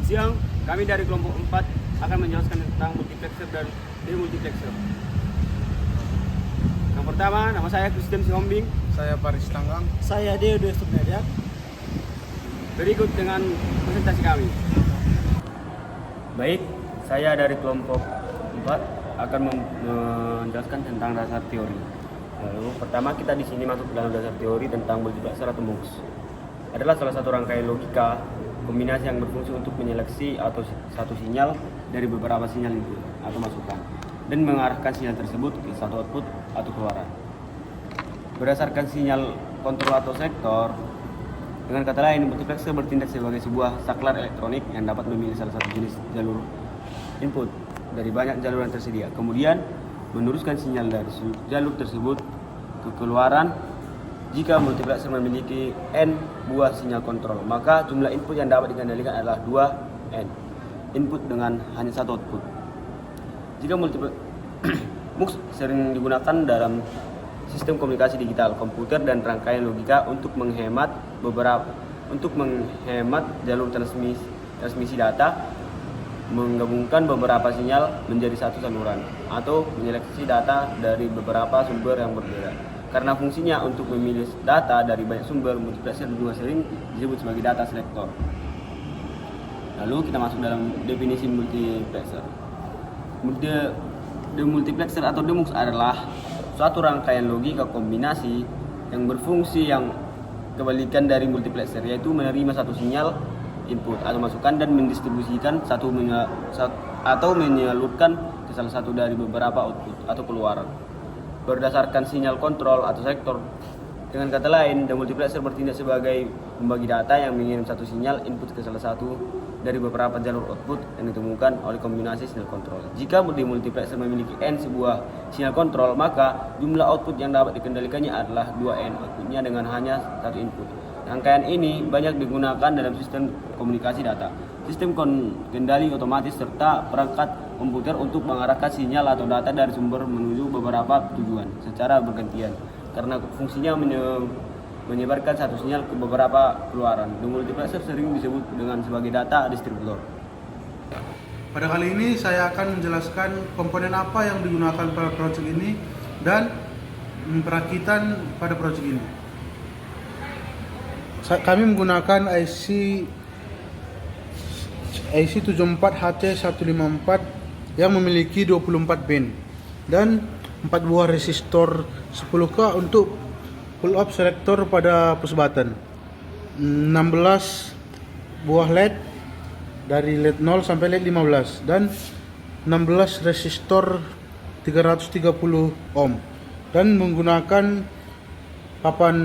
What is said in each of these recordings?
siang. Kami dari kelompok 4 akan menjelaskan tentang multiplexer dan demultiplexer. Yang pertama, nama saya Kristen Sihombing. Saya Paris Tanggang. Saya Deo Stumedia. Berikut dengan presentasi kami. Baik, saya dari kelompok 4 akan menjelaskan tentang dasar teori. Lalu pertama kita di sini masuk dalam dasar teori tentang multiplexer atau MUX. Adalah salah satu rangkaian logika kombinasi yang berfungsi untuk menyeleksi atau satu sinyal dari beberapa sinyal input atau masukan dan mengarahkan sinyal tersebut ke satu output atau keluaran. Berdasarkan sinyal kontrol atau sektor, dengan kata lain, multiplexer bertindak sebagai sebuah saklar elektronik yang dapat memilih salah satu jenis jalur input dari banyak jalur yang tersedia. Kemudian meneruskan sinyal dari jalur tersebut ke keluaran. Jika multiplexer memiliki N buah sinyal kontrol, maka jumlah input yang dapat dikendalikan adalah 2N input dengan hanya satu output. Jika MUX sering digunakan dalam sistem komunikasi digital, komputer dan rangkaian logika untuk menghemat jalur transmisi data, menggabungkan beberapa sinyal menjadi satu saluran, atau menyeleksi data dari beberapa sumber yang berbeda. Karena fungsinya untuk memilih data dari banyak sumber, multiplexer juga sering disebut sebagai data selektor. Lalu kita masuk dalam definisi multiplexer. Demultiplexer atau demux adalah suatu rangkaian logika kombinasi yang berfungsi yang kebalikan dari multiplexer, yaitu menerima satu sinyal input atau masukan dan mendistribusikan atau menyalurkan ke salah satu dari beberapa output atau keluaran berdasarkan sinyal kontrol atau sektor. Dengan kata lain, demultiplexer bertindak sebagai pembagi data yang mengirim satu sinyal input ke salah satu dari beberapa jalur output yang ditemukan oleh kombinasi sinyal kontrol. Jika demultiplexer memiliki N sebuah sinyal kontrol, maka jumlah output yang dapat dikendalikannya adalah 2N outputnya dengan hanya satu input. Rangkaian ini banyak digunakan dalam sistem komunikasi data, sistem kendali otomatis, serta perangkat komputer untuk mengarahkan sinyal atau data dari sumber menuju beberapa tujuan secara bergantian. Karena fungsinya menyebarkan satu sinyal ke beberapa keluaran, demultiplexer sering disebut dengan sebagai data distributor. Pada kali ini saya akan menjelaskan komponen apa yang digunakan pada proyek ini dan perakitan pada proyek ini. Kami menggunakan IC 74HT154 yang memiliki 24 pin dan 4 buah resistor 10K untuk pull up selektor pada push button, 16 buah LED dari LED 0 sampai LED 15 dan 16 resistor 330 ohm dan menggunakan papan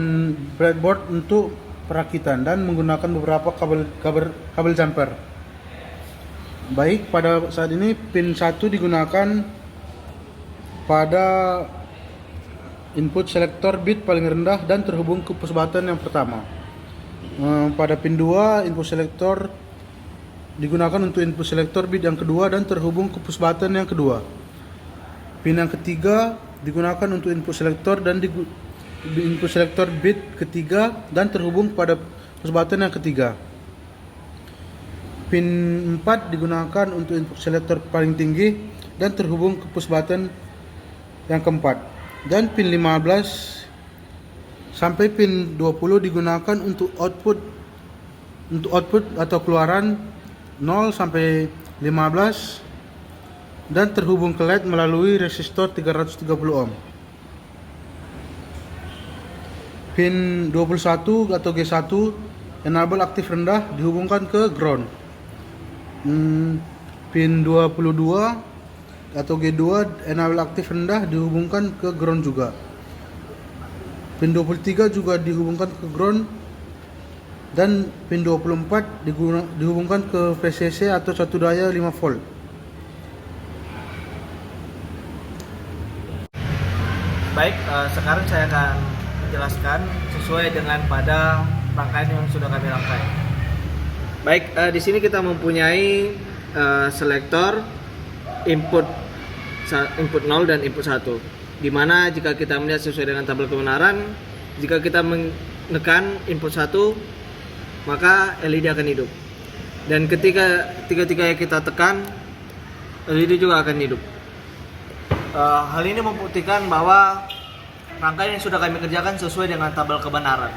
breadboard untuk perakitan dan menggunakan beberapa kabel jumper. Baik, pada saat ini pin 1 digunakan pada input selektor bit paling rendah dan terhubung ke push button yang pertama. Pada pin 2 input selektor digunakan untuk input selektor bit yang kedua dan terhubung ke push button yang kedua. Pin yang ketiga digunakan untuk input selektor dan input selektor bit ketiga dan terhubung pada push button yang ketiga. Pin 4 digunakan untuk input selektor paling tinggi dan terhubung ke push button yang keempat. Dan pin 15 sampai pin 20 digunakan untuk output atau keluaran 0 sampai 15 dan terhubung ke LED melalui resistor 330 ohm. Pin 21 atau G1 enable aktif rendah dihubungkan ke ground. Pin 22 atau G2 enable aktif rendah dihubungkan ke ground juga. Pin 23 juga dihubungkan ke ground dan pin 24 dihubungkan ke VCC atau satu daya 5 volt. Baik, sekarang saya akan menjelaskan sesuai dengan pada rangkaian yang sudah kami rangkai. Baik, di sini kita mempunyai selektor input 0 dan input 1. Di mana jika kita melihat sesuai dengan tabel kebenaran, jika kita menekan input 1, maka LED akan hidup. Dan ketika tiga-tiganya kita tekan, LED juga akan hidup. Hal ini membuktikan bahwa rangkaian yang sudah kami kerjakan sesuai dengan tabel kebenaran.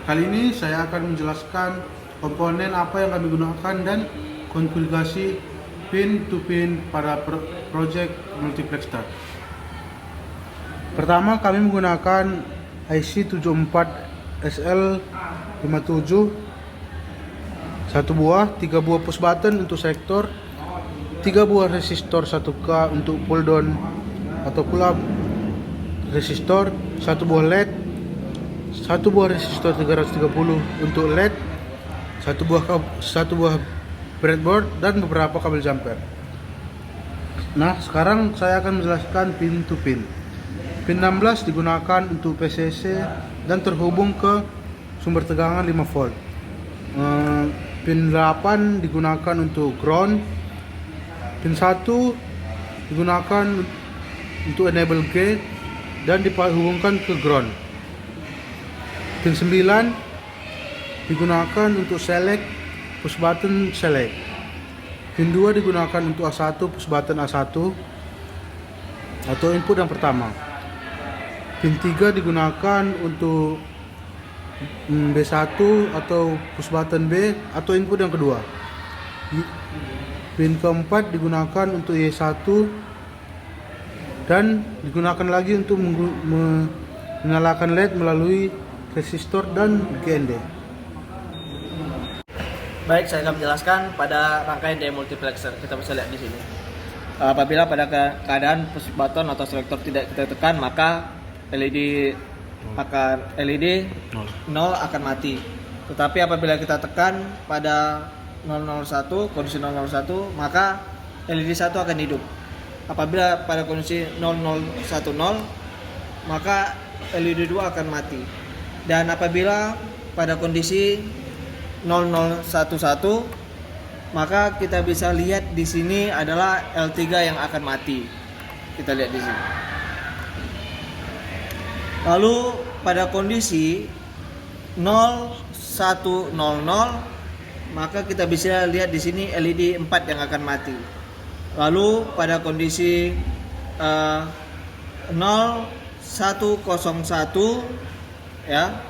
Kali ini saya akan menjelaskan komponen apa yang kami gunakan dan konfigurasi pin to pin pada project multiplexer. Pertama, kami menggunakan IC 74SL57, satu buah, 3 buah push button untuk selektor, 3 buah resistor 1K untuk pull down atau pull up resistor, 1 buah LED, 1 buah resistor 330 untuk LED, 1 buah breadboard dan beberapa kabel jumper. Nah, sekarang saya akan menjelaskan pin to pin. Pin 16 digunakan untuk PCC dan terhubung ke sumber tegangan 5 volt. Pin 8 digunakan untuk ground. Pin 1 digunakan untuk enable gate dan dihubungkan ke ground. Pin 9 digunakan untuk select push button select. Pin 2 digunakan untuk A1 push button A1 atau input yang pertama. Pin 3 digunakan untuk B1 atau push button B atau input yang kedua. Pin keempat digunakan untuk Y1 dan digunakan lagi untuk menyalakan LED melalui resistor dan GND. Baik, saya akan menjelaskan pada rangkaian demultiplexer. Kita bisa lihat di sini. Apabila pada keadaan push button atau selektor tidak kita tekan, maka LED 0 akan mati. Tetapi apabila kita tekan pada 001, kondisi 001, maka LED 1 akan hidup. Apabila pada kondisi 0010, maka LED 2 akan mati. Dan apabila pada kondisi 0011, maka kita bisa lihat di sini adalah L3 yang akan mati. Kita lihat di sini. Lalu pada kondisi 0100, maka kita bisa lihat di sini LED 4 yang akan mati. Lalu pada kondisi 0101, ya,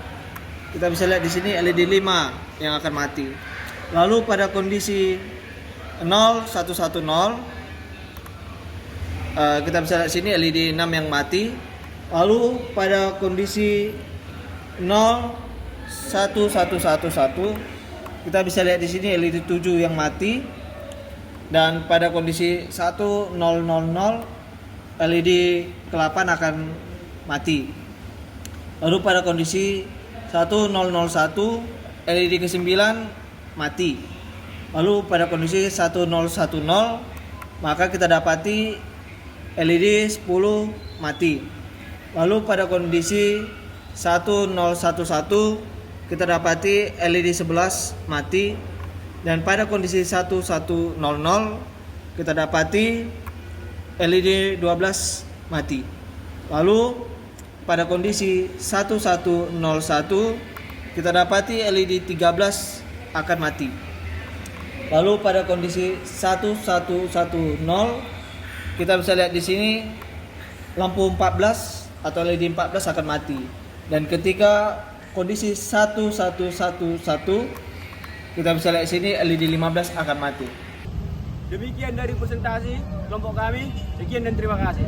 kita bisa lihat di sini LED 5 yang akan mati. Lalu pada kondisi 0110, kita bisa lihat di sini LED 6 yang mati. Lalu pada kondisi 01111, kita bisa lihat di sini LED 7 yang mati. Dan pada kondisi 1000, LED ke-8 akan mati. Lalu pada kondisi 1001, LED ke-9 mati. Lalu pada kondisi 1010, maka kita dapati LED 10 mati. Lalu pada kondisi 1011, kita dapati LED 11 mati. Dan pada kondisi 1100, kita dapati LED 12 mati. Lalu pada kondisi 1101, kita dapati LED 13 akan mati. Lalu pada kondisi 1110, kita bisa lihat di sini lampu 14 atau LED 14 akan mati. Dan ketika kondisi 1111, kita bisa lihat di sini LED 15 akan mati. Demikian dari presentasi kelompok kami. Sekian dan terima kasih.